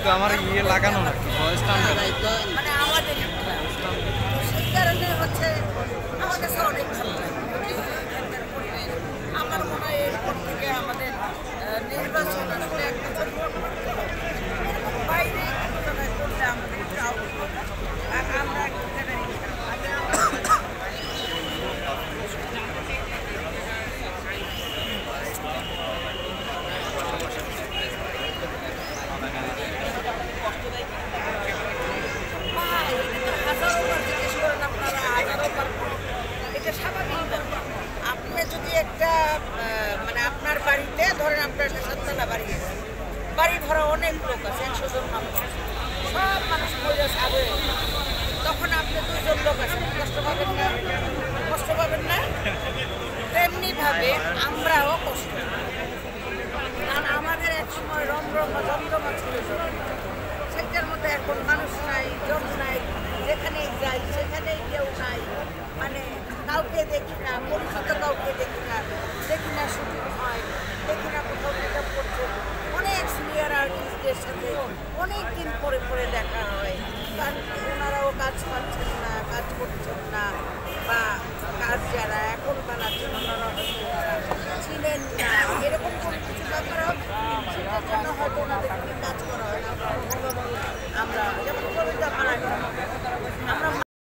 কিন্তু আমার ইয়ে লাগানো না ভয়েসটা মানে আমাদের সেই কারণে হচ্ছে আমার কাছে অনেক ভালো লাগে আমার মনে হয় এরপর থেকে আমাদের নির্বাচন আসলে একটা বাইরে করলে আমাদের একটু আর আমরা এটা স্বাভাবিক ব্যাপার। আপনি যদি একটা মানে আপনার বাড়িতে ধরেন আপনার একটা সাততলা বাড়ি আছে, বাড়ি ভরা অনেক লোক আছে, 100 জন মানুষ আছে, সব মানুষ মজা খাবে, তখন আপনি 2 জন লোক আছেন, কষ্ট পাবেন না? কষ্ট পাবেন না? তেমনিভাবে আমরাও কষ্ট পাই। কারণ আমাদের এক সময় রমরমা জমজমা ছিল, সেটার মধ্যে এখন মানুষ নাই, জন নাই, যেখানেই যাই সেখানেই কেউ নাই, মানে কাউকে দেখি না, পরিচিত কাউকে দেখি না শুটিং হয়, দেখি না কোথাও মেকআপ করছে। অনেক সিনিয়র আর্টিস্টদের সাথে অনেক দিন পরে পরে দেখা হয়, কারণ ওনারাও কাজ পাচ্ছেন না, কাজ করছেন না, বা কাজ যারা এখন বানাচ্ছেন ওনারা ছিলেন না, এরকম কোনো কিছু ব্যাপার হবে, সেটার জন্য হয়তো ওনাদের কাজ করা হয় না। আমরা যেমন কবিতা মারা